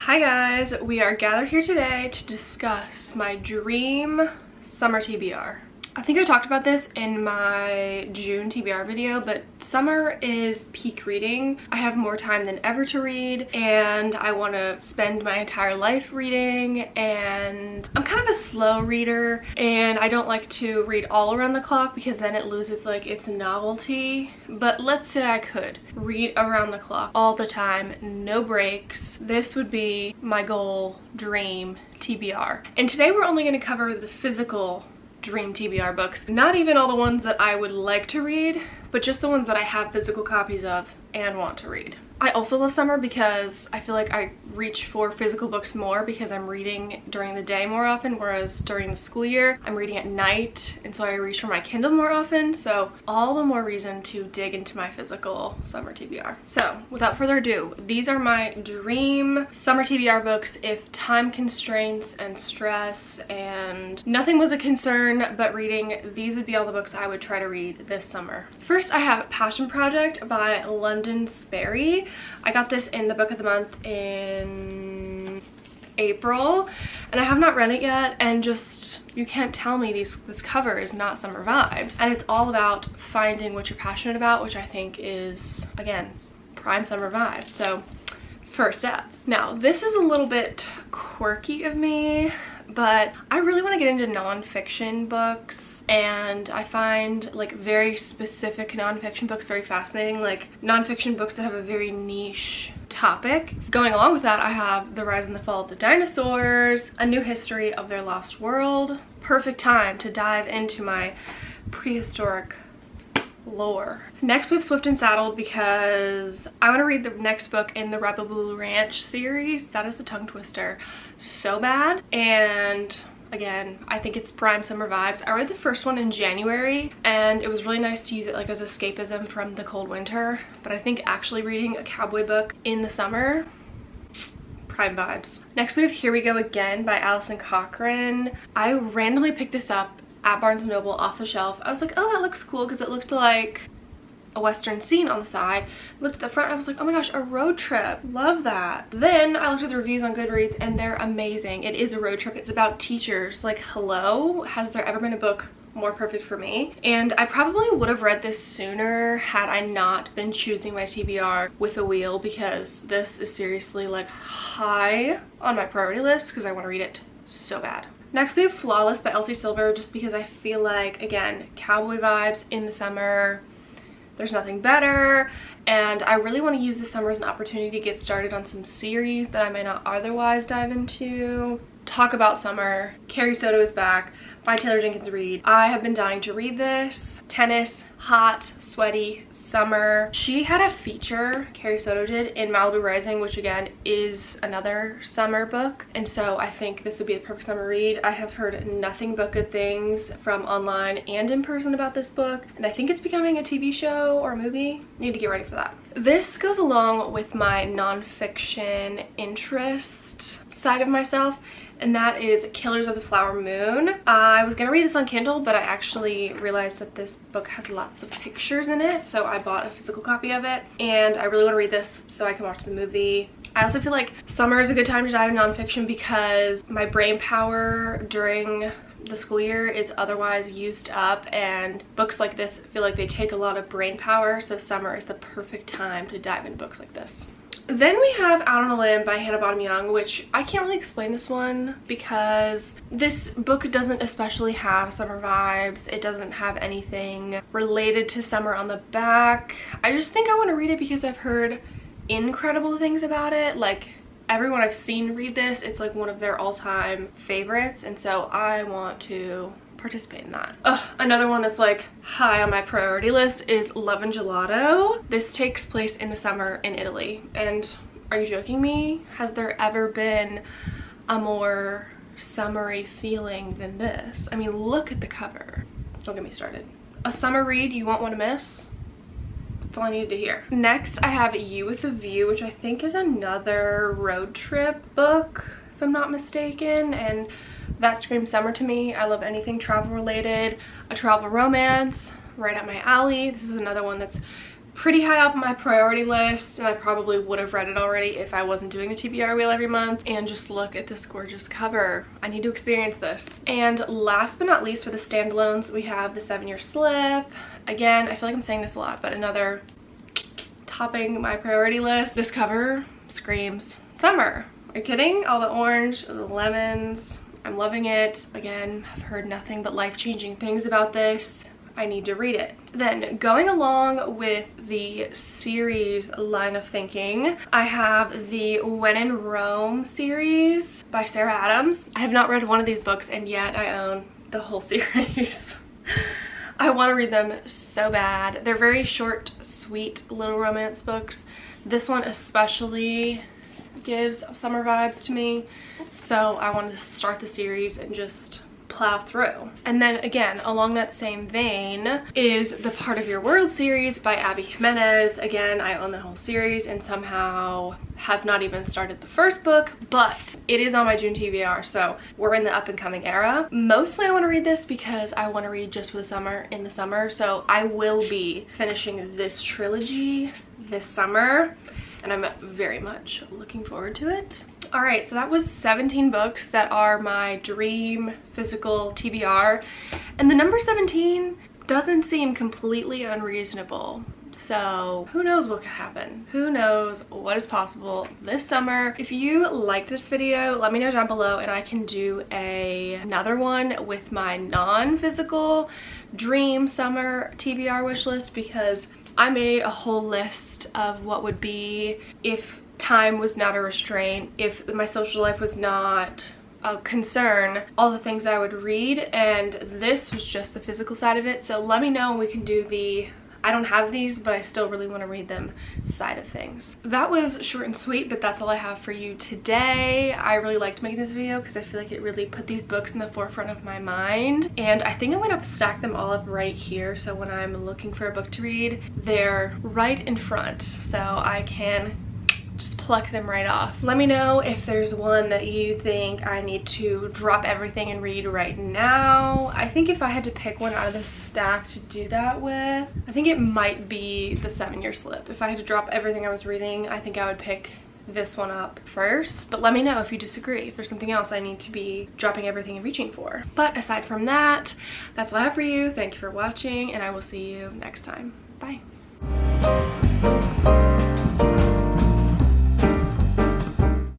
Hi guys, we are gathered here today to discuss my dream summer TBR. I think I talked about this in my June TBR video, but summer is peak reading. I have more time than ever to read and I want to spend my entire life reading, and I'm kind of a slow reader and I don't like to read all around the clock because then it loses like its novelty. But let's say I could read around the clock all the time, no breaks. This would be my goal, dream TBR. And today we're only going to cover the physical dream TBR books, not even all the ones that I would like to read, but just the ones that I have physical copies of and want to read. I also love summer because I feel like I reach for physical books more because I'm reading during the day more often, whereas during the school year I'm reading at night, and so I reach for my Kindle more often. So all the more reason to dig into my physical summer TBR. So without further ado, these are my dream summer TBR books if time constraints and stress and nothing was a concern but reading. These would be all the books I would try to read this summer. First, I have Passion Project by London Sperry. I got this in the book of the month in April and I have not read it yet, and just you can't tell me this cover is not summer vibes, and it's all about finding what you're passionate about, which I think is, again, prime summer vibe. So first up. Now this is a little bit quirky of me, but I really want to get into nonfiction books, and I find like very specific nonfiction books very fascinating, like nonfiction books that have a very niche topic. Going along with that, I have The Rise and the Fall of the Dinosaurs, A New History of Their Lost World. Perfect time to dive into my prehistoric lore. Next we have Swift and Saddled because I want to read the next book in the Rebel Blue Ranch series. That is a tongue twister so bad, and again, I think it's prime summer vibes. I read the first one in January and it was really nice to use it like as escapism from the cold winter, but I think actually reading a cowboy book in the summer, prime vibes. Next we have Here We Go Again by Alison Cochrane. I randomly picked this up at Barnes & Noble off the shelf. I was like, oh, that looks cool, because it looked like a western scene on the side. Looked at the front, I was like, oh my gosh, a road trip, love that. Then I looked at the reviews on Goodreads and they're amazing. It is a road trip, it's about teachers. Like, hello, has there ever been a book more perfect for me? And I probably would have read this sooner had I not been choosing my TBR with a wheel, because this is seriously like high on my priority list because I want to read it so bad. Next we have Flawless by Elsie Silver, just because I feel like, again, cowboy vibes in the summer. There's nothing better, and I really want to use this summer as an opportunity to get started on some series that I may not otherwise dive into. Talk about summer. Carrie Soto is back by Taylor Jenkins Reid. I have been dying to read this. Tennis, hot, sweaty, summer. She had a feature, Carrie Soto did, in Malibu Rising, which again is another summer book, and so I think this would be the perfect summer read. I have heard nothing but good things from online and in person about this book, and I think it's becoming a TV show or a movie. Need to get ready for that. This goes along with my nonfiction interest side of myself, and that is Killers of the Flower Moon. I was gonna read this on Kindle, but I actually realized that this book has lots of pictures in it, so I bought a physical copy of it, and I really want to read this so I can watch the movie. I also feel like summer is a good time to dive into nonfiction because my brain power during the school year is otherwise used up, and books like this feel like they take a lot of brain power, so summer is the perfect time to dive into books like this. Then we have Out on a Limb by Hannah Bottom Young, which I can't really explain this one because this book doesn't especially have summer vibes. It doesn't have anything related to summer on the back. I just think I want to read it because I've heard incredible things about it. Like, everyone I've seen read this, it's like one of their all-time favorites, and so I want to participate in that. Another one that's like high on my priority list is Love and Gelato. This takes place in the summer in Italy, and are you joking me? Has there ever been a more summery feeling than this? I mean, look at the cover. Don't get me started. A summer read you won't want to miss. That's all I needed to hear. Next I have You with a View, which I think is another road trip book if I'm not mistaken, and that screams summer to me. I love anything travel related. A travel romance, right up my alley. This is another one that's pretty high up on my priority list, and I probably would have read it already if I wasn't doing the TBR wheel every month. And just look at this gorgeous cover. I need to experience this. And last but not least, for the standalones, we have the 7-Year Slip. Again, I feel like I'm saying this a lot, but another topping my priority list. This cover screams summer. Are you kidding? All the orange, the lemons. I'm loving it. Again, I've heard nothing but life-changing things about this. I need to read it. Then, going along with the series line of thinking, I have the When in Rome series by Sarah Adams. I have not read one of these books, and yet I own the whole series. I want to read them so bad. They're very short, sweet little romance books. This one especially gives summer vibes to me, so I wanted to start the series and just plow through. And then again, along that same vein is the Part of Your World series by Abby Jimenez. Again, I own the whole series and somehow have not even started the first book, but it is on my June TBR, so we're in the up and coming era. Mostly I want to read this because I want to read just for the summer in the summer, so I will be finishing this trilogy this summer, and I'm very much looking forward to it. All right, so that was 17 books that are my dream physical TBR, and the number 17 doesn't seem completely unreasonable. So who knows what could happen? Who knows what is possible this summer? If you liked this video, let me know down below and I can do another one with my non-physical dream summer TBR wish list, because I made a whole list of what would be if time was not a restraint, if my social life was not a concern, all the things I would read, and this was just the physical side of it. So let me know and we can do the I don't have these but I still really want to read them side of things. That was short and sweet, but that's all I have for you today. I really liked making this video because I feel like it really put these books in the forefront of my mind, and I think I'm going to stack them all up right here so when I'm looking for a book to read, they're right in front so I can just pluck them right off. Let me know if there's one that you think I need to drop everything and read right now. I think if I had to pick one out of this stack to do that with, I think it might be the 7-Year Slip. If I had to drop everything I was reading, I think I would pick this one up first. But let me know if you disagree, if there's something else I need to be dropping everything and reaching for. But aside from that, that's all I have for you. Thank you for watching, and I will see you next time. Bye.